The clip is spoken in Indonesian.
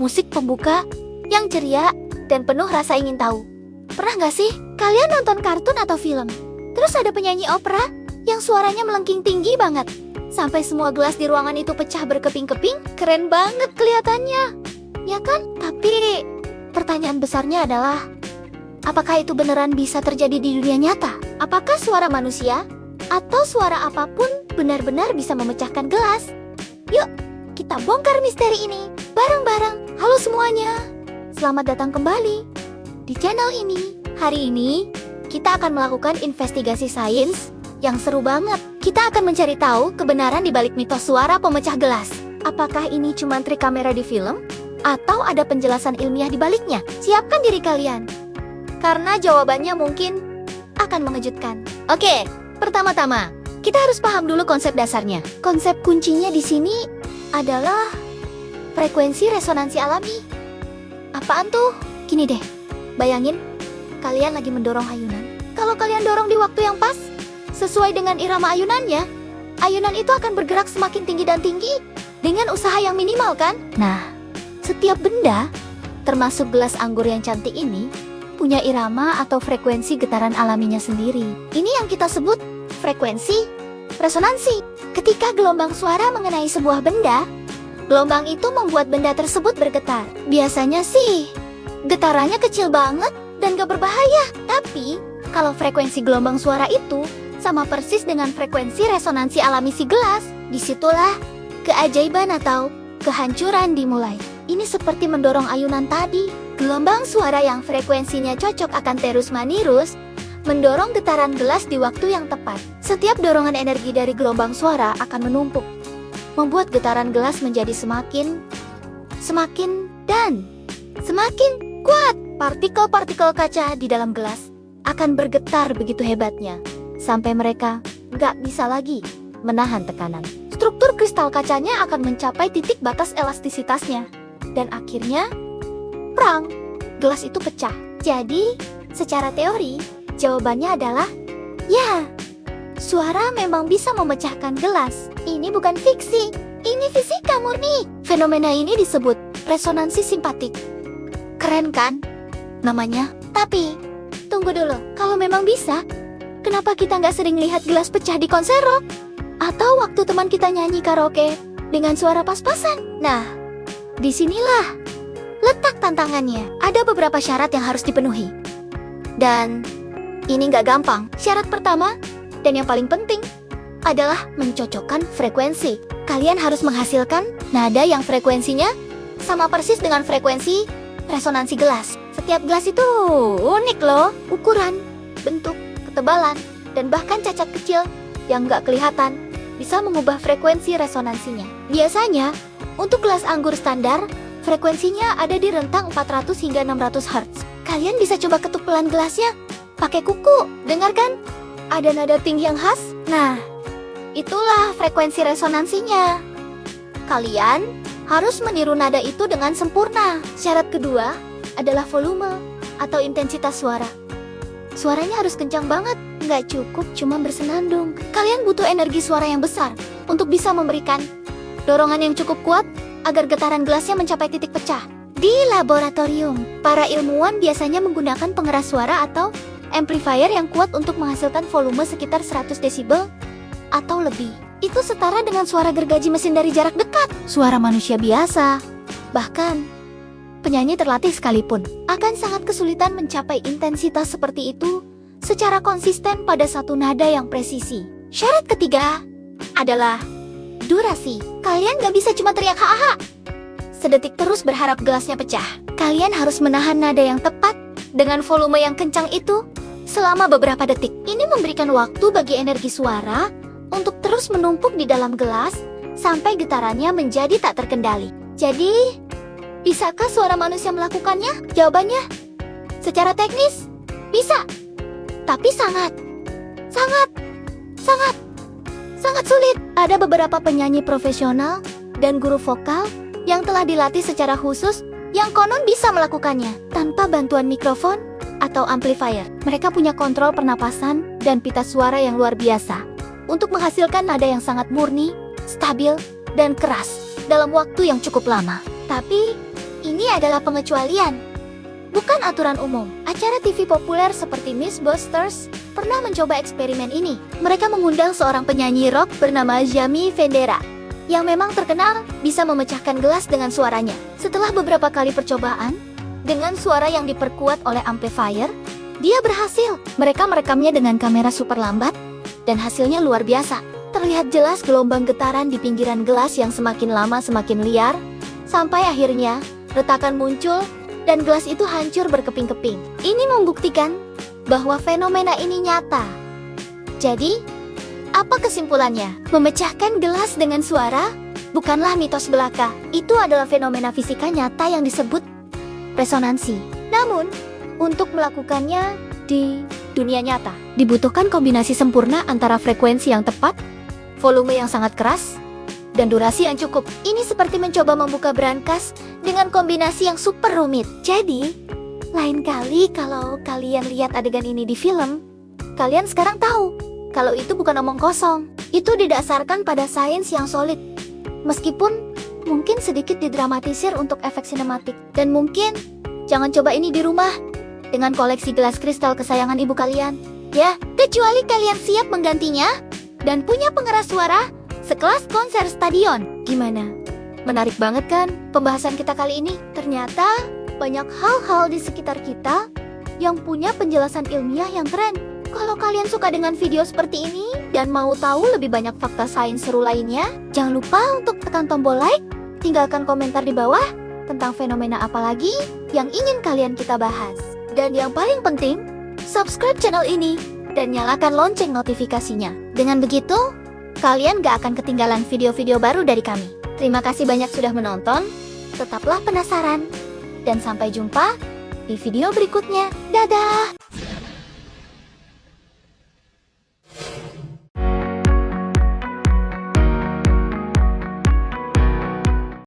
musik pembuka yang ceria dan penuh rasa ingin tahu. Pernah nggak sih kalian nonton kartun atau film? Terus ada penyanyi opera yang suaranya melengking tinggi banget. Sampai semua gelas di ruangan itu pecah berkeping-keping. Keren banget kelihatannya. Ya kan? Tapi pertanyaan besarnya adalah, apakah itu beneran bisa terjadi di dunia nyata? Apakah suara manusia atau suara apapun benar-benar bisa memecahkan gelas? Yuk, kita bongkar misteri ini bareng-bareng. Halo semuanya, selamat datang kembali di channel ini. Hari ini, kita akan melakukan investigasi sains yang seru banget. Kita akan mencari tahu kebenaran di balik mitos suara pemecah gelas. Apakah ini cuma trik kamera di film? Atau ada penjelasan ilmiah di baliknya? Siapkan diri kalian, karena jawabannya mungkin akan mengejutkan. Oke, pertama-tama, kita harus paham dulu konsep dasarnya. Konsep kuncinya di sini adalah frekuensi resonansi alami. Apaan tuh? Gini deh, bayangin kalian lagi mendorong ayunan. Kalau kalian dorong di waktu yang pas, sesuai dengan irama ayunannya, ayunan itu akan bergerak semakin tinggi dan tinggi dengan usaha yang minimal kan? Nah, setiap benda, termasuk gelas anggur yang cantik ini, punya irama atau frekuensi getaran alaminya sendiri. Ini yang kita sebut frekuensi resonansi. Ketika gelombang suara mengenai sebuah benda, gelombang itu membuat benda tersebut bergetar. Biasanya sih, getarannya kecil banget dan gak berbahaya. Tapi, kalau frekuensi gelombang suara itu sama persis dengan frekuensi resonansi alami si gelas, disitulah keajaiban atau kehancuran dimulai. Ini seperti mendorong ayunan tadi. Gelombang suara yang frekuensinya cocok akan terus-menerus mendorong getaran gelas di waktu yang tepat. Setiap dorongan energi dari gelombang suara akan menumpuk, membuat getaran gelas menjadi semakin kuat. Partikel-partikel kaca di dalam gelas akan bergetar begitu hebatnya, sampai mereka nggak bisa lagi menahan tekanan. Struktur kristal kacanya akan mencapai titik batas elastisitasnya. Dan akhirnya, prang, gelas itu pecah. Jadi, secara teori, jawabannya adalah, ya, suara memang bisa memecahkan gelas. Ini bukan fiksi, ini fisika murni. Fenomena ini disebut resonansi simpatik. Keren kan namanya? Tapi, tunggu dulu, kalau memang bisa, kenapa kita nggak sering lihat gelas pecah di konser rock? Atau waktu teman kita nyanyi karaoke dengan suara pas-pasan? Nah, disinilah letak tantangannya. Ada beberapa syarat yang harus dipenuhi. Dan ini nggak gampang. Syarat pertama, dan yang paling penting, adalah mencocokkan frekuensi. Kalian harus menghasilkan nada yang frekuensinya sama persis dengan frekuensi resonansi gelas. Setiap gelas itu unik loh. Ukuran, bentuk, ketebalan, dan bahkan cacat kecil yang nggak kelihatan bisa mengubah frekuensi resonansinya. Biasanya, untuk gelas anggur standar, frekuensinya ada di rentang 400 hingga 600 Hz. Kalian bisa coba ketuk pelan gelasnya pakai kuku. Dengarkan? Ada nada tinggi yang khas. Nah, itulah frekuensi resonansinya. Kalian harus meniru nada itu dengan sempurna. Syarat kedua adalah volume atau intensitas suara. Suaranya harus kencang banget, nggak cukup cuma bersenandung. Kalian butuh energi suara yang besar untuk bisa memberikan dorongan yang cukup kuat agar getaran gelasnya mencapai titik pecah. Di laboratorium, para ilmuwan biasanya menggunakan pengeras suara atau amplifier yang kuat untuk menghasilkan volume sekitar 100 desibel atau lebih. Itu setara dengan suara gergaji mesin dari jarak dekat. Suara manusia biasa, bahkan penyanyi terlatih sekalipun, akan sangat kesulitan mencapai intensitas seperti itu secara konsisten pada satu nada yang presisi. Syarat ketiga adalah durasi. Kalian gak bisa cuma teriak ha-ha sedetik terus berharap gelasnya pecah. Kalian harus menahan nada yang tepat dengan volume yang kencang itu selama beberapa detik. Ini memberikan waktu bagi energi suara untuk terus menumpuk di dalam gelas sampai getarannya menjadi tak terkendali. Jadi, bisakah suara manusia melakukannya? Jawabannya, secara teknis, bisa. Tapi sangat sulit. Ada beberapa penyanyi profesional dan guru vokal yang telah dilatih secara khusus yang konon bisa melakukannya tanpa bantuan mikrofon atau amplifier. Mereka punya kontrol pernapasan dan pita suara yang luar biasa untuk menghasilkan nada yang sangat murni, stabil, dan keras dalam waktu yang cukup lama. Tapi ini adalah pengecualian, bukan aturan umum. Acara TV populer seperti Mythbusters pernah mencoba eksperimen ini. Mereka mengundang seorang penyanyi rock bernama Jamie Vendera, yang memang terkenal bisa memecahkan gelas dengan suaranya. Setelah beberapa kali percobaan, dengan suara yang diperkuat oleh amplifier, dia berhasil. Mereka merekamnya dengan kamera super lambat, dan hasilnya luar biasa. Terlihat jelas gelombang getaran di pinggiran gelas yang semakin lama semakin liar, sampai akhirnya retakan muncul, dan gelas itu hancur berkeping-keping. Ini membuktikan bahwa fenomena ini nyata. Jadi, apa kesimpulannya? Memecahkan gelas dengan suara bukanlah mitos belaka. Itu adalah fenomena fisika nyata yang disebut resonansi. Namun, untuk melakukannya di dunia nyata, dibutuhkan kombinasi sempurna antara frekuensi yang tepat, volume yang sangat keras, dan durasi yang cukup. Ini seperti mencoba membuka brankas dengan kombinasi yang super rumit. Jadi, lain kali kalau kalian lihat adegan ini di film, kalian sekarang tahu kalau itu bukan omong kosong. Itu didasarkan pada sains yang solid. Meskipun mungkin sedikit didramatisir untuk efek sinematik. Dan mungkin jangan coba ini di rumah dengan koleksi gelas kristal kesayangan ibu kalian. Ya, kecuali kalian siap menggantinya dan punya pengeras suara sekelas konser stadion. Gimana? Menarik banget kan pembahasan kita kali ini? Ternyata banyak hal-hal di sekitar kita yang punya penjelasan ilmiah yang keren. Kalau kalian suka dengan video seperti ini dan mau tahu lebih banyak fakta sains seru lainnya, jangan lupa untuk tekan tombol like, tinggalkan komentar di bawah tentang fenomena apa lagi yang ingin kalian kita bahas. Dan yang paling penting, subscribe channel ini dan nyalakan lonceng notifikasinya. Dengan begitu, kalian gak akan ketinggalan video-video baru dari kami. Terima kasih banyak sudah menonton, tetaplah penasaran, dan sampai jumpa di video berikutnya. Dadah!